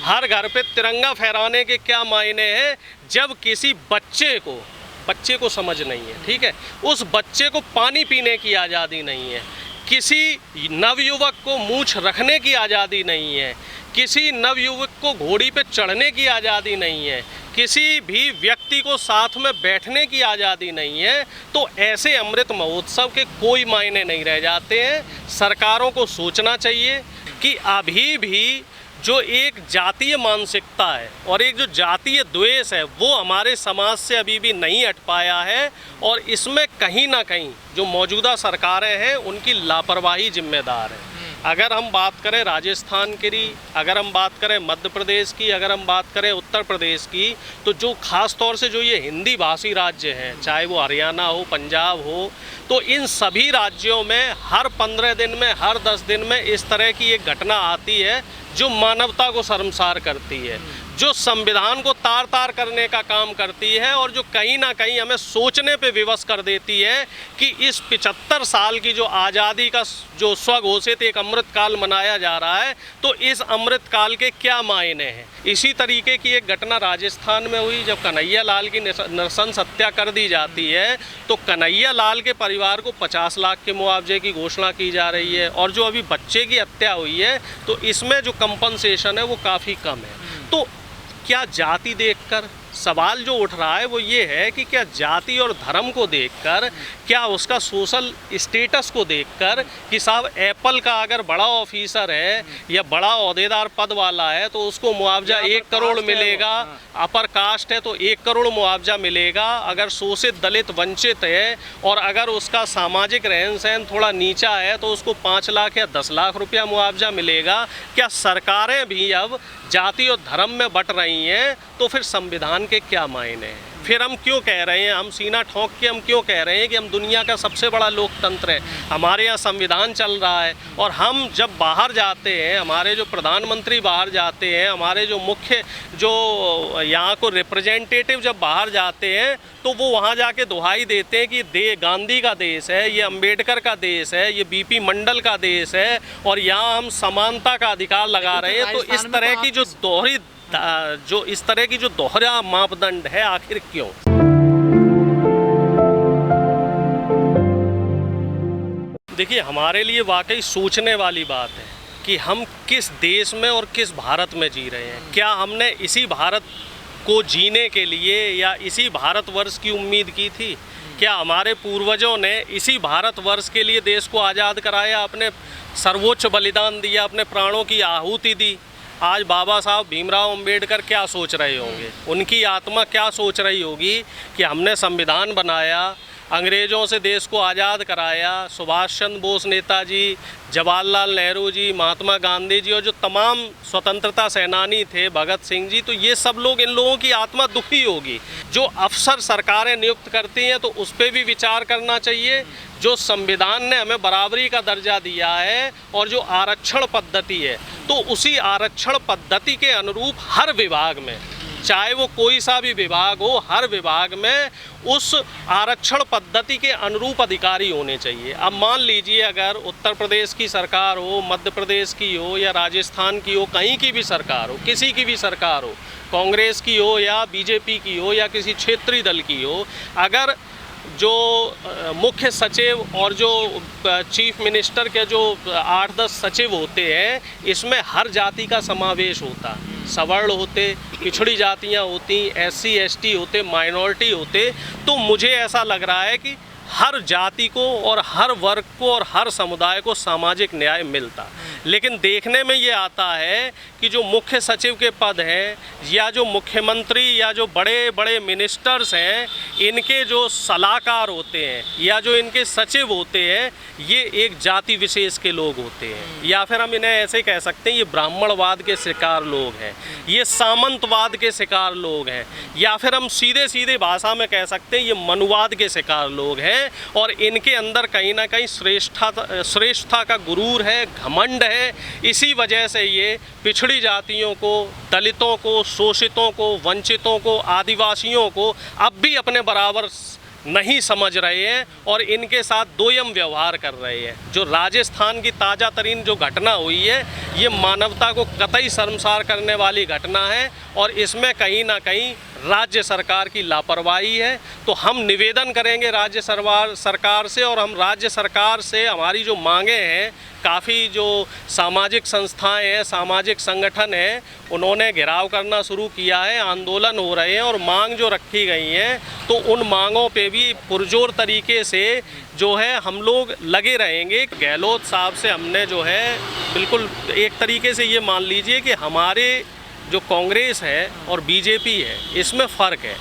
हर घर पे तिरंगा फहराने के क्या मायने हैं जब किसी बच्चे को समझ नहीं है, ठीक है, उस बच्चे को पानी पीने की आज़ादी नहीं है, किसी नवयुवक को मूंछ रखने की आज़ादी नहीं है, किसी नवयुवक को घोड़ी पे चढ़ने की आज़ादी नहीं है, किसी भी व्यक्ति को साथ में बैठने की आज़ादी नहीं है, तो ऐसे अमृत महोत्सव के कोई मायने नहीं रह जाते हैं। सरकारों को सोचना चाहिए कि अभी भी जो एक जातीय मानसिकता है और एक जो जातीय द्वेष है वो हमारे समाज से अभी भी नहीं हट पाया है, और इसमें कहीं ना कहीं जो मौजूदा सरकारें हैं उनकी लापरवाही जिम्मेदार है। अगर हम बात करें राजस्थान की, अगर हम बात करें मध्य प्रदेश की, अगर हम बात करें उत्तर प्रदेश की, तो जो ख़ास तौर से जो ये हिंदी भाषी राज्य हैं, चाहे वो हरियाणा हो, पंजाब हो, तो इन सभी राज्यों में हर 15 दिन में, हर 10 दिन में इस तरह की एक घटना आती है जो मानवता को शर्मसार करती है, जो संविधान को तार तार करने का काम करती है, और जो कहीं ना कहीं हमें सोचने पे विवश कर देती है कि इस 75 साल की जो आज़ादी का जो स्वघोषित एक अमृत काल मनाया जा रहा है, तो इस अमृत काल के क्या मायने हैं। इसी तरीके की एक घटना राजस्थान में हुई जब कन्हैया लाल की नृशंस हत्या कर दी जाती है, तो कन्हैया लाल के परिवार को 50 लाख के मुआवजे की घोषणा की जा रही है, और जो अभी बच्चे की हत्या हुई है तो इसमें जो कंपनसेशन है वो काफ़ी कम है। तो क्या जाति देखकर सवाल जो उठ रहा है वो ये है कि क्या जाति और धर्म को देखकर, क्या उसका सोशल स्टेटस को देखकर कि साहब एप्पल का अगर बड़ा ऑफिसर है या बड़ा ओहदेदार पद वाला है तो उसको मुआवजा 1 करोड़ मिलेगा, अपर कास्ट है तो 1 करोड़ मुआवजा मिलेगा, अगर शोषित दलित वंचित है और अगर उसका सामाजिक रहन सहन थोड़ा नीचा है तो उसको 5 लाख या 10 लाख रुपया मुआवजा मिलेगा। क्या सरकारें भी अब जाति और धर्म में बट रही हैं? तो फिर संविधान के क्या मायने हैं? फिर हम क्यों कह रहे हैं, हम सीना ठोंक के हम क्यों कह रहे हैं कि हम दुनिया का सबसे बड़ा लोकतंत्र है, हमारे यहाँ संविधान चल रहा है, और हम जब बाहर जाते हैं, हमारे जो प्रधानमंत्री बाहर जाते हैं, हमारे जो मुख्य जो यहाँ को रिप्रेजेंटेटिव जब बाहर जाते हैं तो वो वहाँ जाके दुहाई देते हैं कि गांधी का देश है, ये अंबेडकर का देश है, ये बीपी मंडल का देश है, और यहाँ हम समानता का अधिकार लगा रहे हैं। तो इस तरह की जो दोहरा मापदंड है आखिर क्यों? देखिए, हमारे लिए वाकई सोचने वाली बात है कि हम किस देश में और किस भारत में जी रहे हैं। क्या हमने इसी भारत को जीने के लिए या इसी भारतवर्ष की उम्मीद की थी? क्या हमारे पूर्वजों ने इसी भारतवर्ष के लिए देश को आज़ाद कराया, अपने सर्वोच्च बलिदान दिया, अपने प्राणों की आहुति दी? आज बाबा साहब भीमराव अंबेडकर क्या सोच रहे होंगे, उनकी आत्मा क्या सोच रही होगी कि हमने संविधान बनाया, अंग्रेज़ों से देश को आज़ाद कराया, सुभाष चंद्र बोस नेताजी, जवाहरलाल नेहरू जी, महात्मा गांधी जी और जो तमाम स्वतंत्रता सेनानी थे, भगत सिंह जी, तो ये सब लोग, इन लोगों की आत्मा दुखी होगी। जो अफसर सरकारें नियुक्त करती हैं तो उस पर भी विचार करना चाहिए। जो संविधान ने हमें बराबरी का दर्जा दिया है और जो आरक्षण पद्धति है, तो उसी आरक्षण पद्धति के अनुरूप हर विभाग में, चाहे वो कोई सा भी विभाग हो, हर विभाग में उस आरक्षण पद्धति के अनुरूप अधिकारी होने चाहिए। अब मान लीजिए अगर उत्तर प्रदेश की सरकार हो, मध्य प्रदेश की हो या राजस्थान की हो, कहीं की भी सरकार हो, किसी की भी सरकार हो, कांग्रेस की हो या बीजेपी की हो या किसी क्षेत्रीय दल की हो, अगर जो मुख्य सचिव और जो चीफ मिनिस्टर के जो 8-10 सचिव होते हैं, इसमें हर जाति का समावेश होता, सवर्ण होते, पिछड़ी जातियां होती, SC ST होते, माइनॉरिटी होते, तो मुझे ऐसा लग रहा है कि हर जाति को और हर वर्ग को और हर समुदाय को सामाजिक न्याय मिलता। लेकिन देखने में ये आता है कि जो मुख्य सचिव के पद हैं या जो मुख्यमंत्री या जो बड़े बड़े मिनिस्टर्स हैं, इनके जो सलाहकार होते हैं या जो इनके सचिव होते हैं, ये एक जाति विशेष के लोग होते हैं, या फिर हम इन्हें ऐसे कह सकते हैं ये ब्राह्मणवाद के शिकार लोग हैं, ये सामंतवाद के शिकार लोग हैं, या फिर हम सीधे सीधे भाषा में कह सकते हैं ये मनुवाद के शिकार लोग हैं। और इनके अंदर कहीं ना कहीं श्रेष्ठता का गुरूर है, घमंड है। इसी वजह से ये पिछड़ी जातियों को, दलितों को, शोषितों को, वंचितों को, आदिवासियों को अब भी अपने बराबर नहीं समझ रहे हैं और इनके साथ दोयम व्यवहार कर रहे हैं। जो राजस्थान की ताज़ा तरीन जो घटना हुई है, ये मानवता को कतई शर्मसार करने वाली घटना है और इसमें कहीं ना कहीं राज्य सरकार की लापरवाही है। तो हम निवेदन करेंगे राज्य सरकार से, और हम राज्य सरकार से हमारी जो मांगे हैं, काफ़ी जो सामाजिक संस्थाएं हैं, सामाजिक संगठन हैं, उन्होंने घेराव करना शुरू किया है, आंदोलन हो रहे हैं और मांग जो रखी गई हैं, तो उन मांगों पे भी पुरजोर तरीके से जो है हम लोग लगे रहेंगे। गहलोत साहब से हमने जो है बिल्कुल एक तरीके से ये मान लीजिए कि हमारे जो कांग्रेस है और बीजेपी है, इसमें फ़र्क है।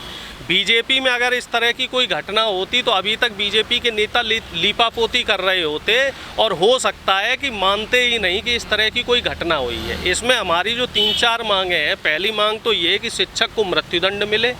बीजेपी में अगर इस तरह की कोई घटना होती तो अभी तक बीजेपी के नेता लीपापोती कर रहे होते और हो सकता है कि मानते ही नहीं कि इस तरह की कोई घटना हुई है। इसमें हमारी जो 3-4 मांगे हैं, पहली मांग तो ये कि शिक्षक को मृत्युदंड मिले।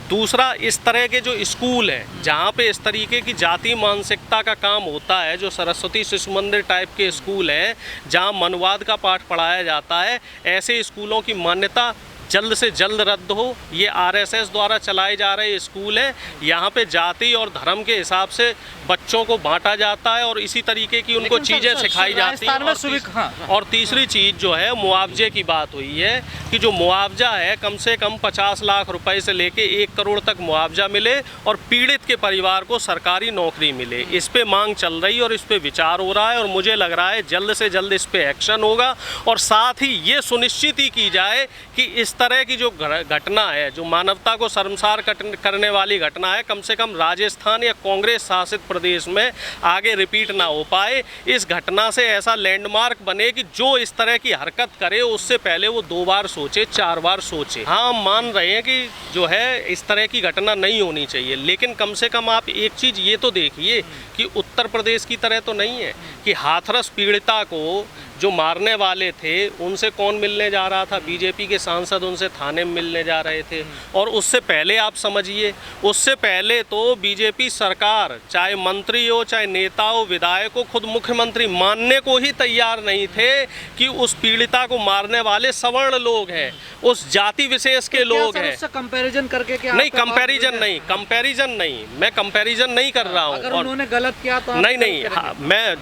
दूसरा, इस तरह के जो स्कूल हैं जहाँ पे इस तरीके की जाति मानसिकता का काम होता है, जो सरस्वती शिशु मंदिर टाइप के स्कूल हैं जहाँ मनवाद का पाठ पढ़ाया जाता है, ऐसे स्कूलों की मान्यता जल्द से जल्द रद्द हो। ये आरएसएस द्वारा चलाए जा रहे स्कूल हैं, यहाँ पे जाति और धर्म के हिसाब से बच्चों को बांटा जाता है और इसी तरीके की उनको चीज़ें सिखाई जाती हैं। और तीसरी चीज़ जो है मुआवजे की बात हुई है कि जो मुआवजा है कम से कम 50 लाख रुपए से लेके 1 करोड़ तक मुआवजा मिले और पीड़ित के परिवार को सरकारी नौकरी मिले। इस पे मांग चल रही है और इस पे विचार हो रहा है और मुझे लग रहा है जल्द से जल्द इस पे एक्शन होगा। और साथ ही ये सुनिश्चित ही की जाए कि इस तरह की जो घटना है, जो मानवता को शर्मसार करने वाली घटना है, कम से कम राजस्थान या कांग्रेस शासित प्रदेश में आगे रिपीट ना हो पाए। इस घटना से ऐसा लैंडमार्क बने कि जो इस तरह की हरकत करे उससे पहले वो 2 बार सोचे, 4 बार सोचे। हाँ, हम मान रहे हैं कि जो है इस तरह की घटना नहीं होनी चाहिए, लेकिन कम से कम आप एक चीज़ ये तो देखिए कि उत्तर प्रदेश की तरह तो नहीं है कि हाथरस पीड़िता को जो मारने वाले थे उनसे कौन मिलने जा रहा था? बीजेपी के सांसद उनसे थाने में मिलने जा रहे थे। और उससे पहले आप समझिए, उससे पहले तो बीजेपी सरकार, चाहे मंत्री हो, चाहे नेता हो, विधायक हो, खुद मुख्यमंत्री मानने को ही तैयार नहीं थे कि उस पीड़िता को मारने वाले सवर्ण लोग हैं, उस जाति विशेष के लोग हैं। कंपैरिजन करके क्या? नहीं, कंपैरिजन नहीं, मैं कंपैरिजन नहीं कर रहा हूँ। अगर उन्होंने गलत किया तो नहीं,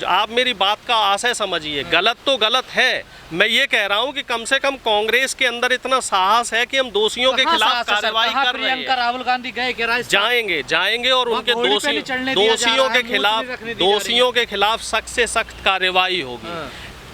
आप मेरी बात का आशय समझिए। गलत तो गलत है, मैं ये कह रहा हूँ कि कम से कम कांग्रेस के अंदर इतना साहस है कि हम दोषियों के खिलाफ कार्रवाई कर रहे हैं। राहुल गांधी गए, जाएंगे और उनके दोषियों के खिलाफ सख्त से सख्त कार्रवाई होगी।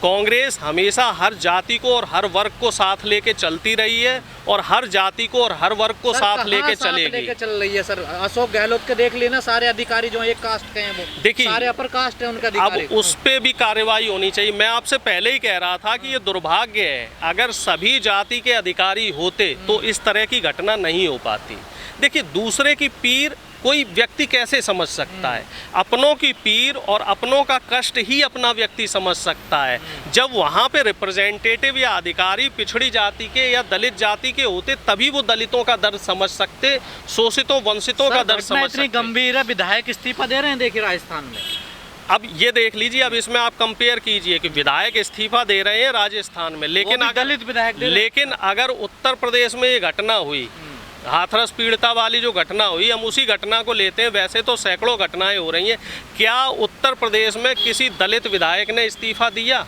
कांग्रेस हमेशा हर जाति को और हर वर्ग को साथ लेके चलती रही है और हर जाति को और हर वर्ग को साथ लेके चलेगी। चल रही है सर। अशोक गहलोत के देख लेना, सारे अधिकारी जो एक कास्ट के हैं वो देखिए, सारे अपर कास्ट है उनका अधिकारी। अब उस पे भी कार्रवाई होनी चाहिए। मैं आपसे पहले ही कह रहा था कि ये दुर्भाग्य है, अगर सभी जाति के अधिकारी होते तो इस तरह की घटना नहीं हो पाती। देखिए, दूसरे की पीर कोई व्यक्ति कैसे समझ सकता है? अपनों की पीर और अपनों का कष्ट ही अपना व्यक्ति समझ सकता है। जब वहाँ पे रिप्रेजेंटेटिव या अधिकारी पिछड़ी जाति के या दलित जाति के होते तभी वो दलितों का दर्द समझ सकते, शोषितों वंचितों का दर्द समझ सकते। इतनी गंभीर है, विधायक इस्तीफा दे रहे हैं देखिए राजस्थान में। अब ये देख लीजिए, अब इसमें आप कंपेयर कीजिए कि विधायक इस्तीफा दे रहे हैं राजस्थान में, लेकिन दलित विधायक, लेकिन अगर उत्तर प्रदेश में ये घटना हुई, हाथरस पीड़िता वाली जो घटना हुई, हम उसी घटना को लेते हैं। वैसे तो सैकड़ों घटनाएं हो रही हैं। क्या उत्तर प्रदेश में किसी दलित विधायक ने इस्तीफा दिया?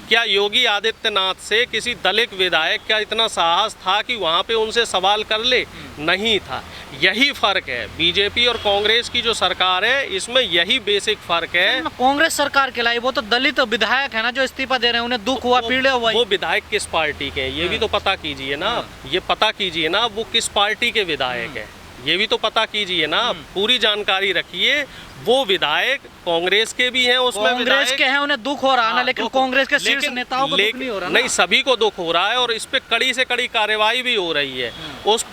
क्या योगी आदित्यनाथ से किसी दलित विधायक का इतना साहस था कि वहाँ पे उनसे सवाल कर ले? नहीं था। यही फ़र्क है बीजेपी और कांग्रेस की जो सरकार है, इसमें यही बेसिक फ़र्क है। कांग्रेस सरकार के लाई वो तो दलित विधायक है ना जो इस्तीफा दे रहे हैं, उन्हें दुख हुआ, पीड़े हुआ। वो विधायक किस पार्टी के हैं ये भी तो पता कीजिए ना, ये पता कीजिए ना वो किस पार्टी के विधायक है, ये भी तो पता कीजिए ना, पूरी जानकारी रखिए। वो विधायक कांग्रेस के भी हैं, उसमें कांग्रेस के हैं, उन्हें दुख हो रहा है ना, लेकिन कांग्रेस के शीर्ष नेताओं को दुख नहीं हो रहा। नहीं, सभी को दुख हो रहा है और इस पे कड़ी से कड़ी कार्रवाई भी हो रही है। उस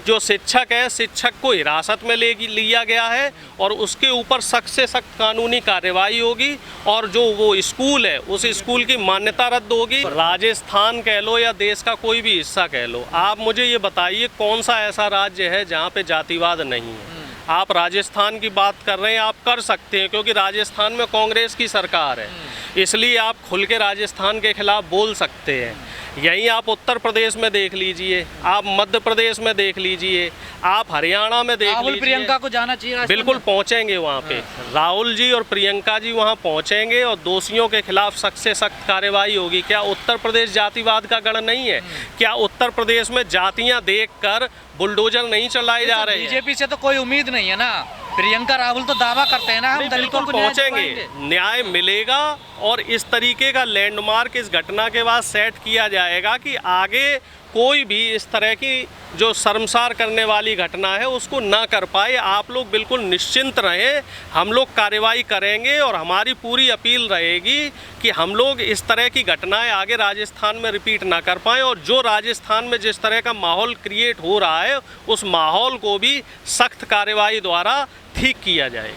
जो शिक्षक है, शिक्षक को हिरासत में लिया गया है और उसके ऊपर सख्त से सख्त कानूनी कार्रवाई होगी और जो वो स्कूल है उस स्कूल की मान्यता रद्द होगी। राजस्थान कह लो या देश का कोई भी हिस्सा कह लो, आप मुझे ये बताइए कौन सा ऐसा राज्य है जहाँ पे जातिवाद नहीं है? आप राजस्थान की बात कर रहे हैं, आप कर सकते हैं क्योंकि राजस्थान में कांग्रेस की सरकार है, इसलिए आप खुल के राजस्थान के खिलाफ बोल सकते हैं। यहीं आप उत्तर प्रदेश में देख लीजिए, आप मध्य प्रदेश में देख लीजिए, आप हरियाणा में देख राहुल लीजिए। प्रियंका को जाना चाहिए राजस्थान बिल्कुल में। पहुंचेंगे वहाँ पे, राहुल जी और प्रियंका जी वहाँ पहुंचेंगे और दोषियों के खिलाफ सख्त से सख्त कार्रवाई होगी। क्या उत्तर प्रदेश जातिवाद का गढ़ नहीं है? क्या उत्तर प्रदेश में जातियां देखकर बुलडोजर नहीं चलाए जा रहे हैं? बीजेपी से तो कोई उम्मीद नहीं है ना। प्रियंका राहुल तो दावा करते हैं ना हम नहीं, दलितों बिल्कुल को न्याय पहुंचेंगे, दिलवाएंगे। न्याय मिलेगा और इस तरीके का लैंडमार्क इस घटना के बाद सेट किया जाएगा कि आगे कोई भी इस तरह की जो शर्मसार करने वाली घटना है उसको ना कर पाए। आप लोग बिल्कुल निश्चिंत रहें, हम लोग कार्रवाई करेंगे और हमारी पूरी अपील रहेगी कि हम लोग इस तरह की घटनाएं आगे राजस्थान में रिपीट ना कर पाएँ और जो राजस्थान में जिस तरह का माहौल क्रिएट हो रहा है उस माहौल को भी सख्त कार्रवाई द्वारा ठीक किया जाएगा।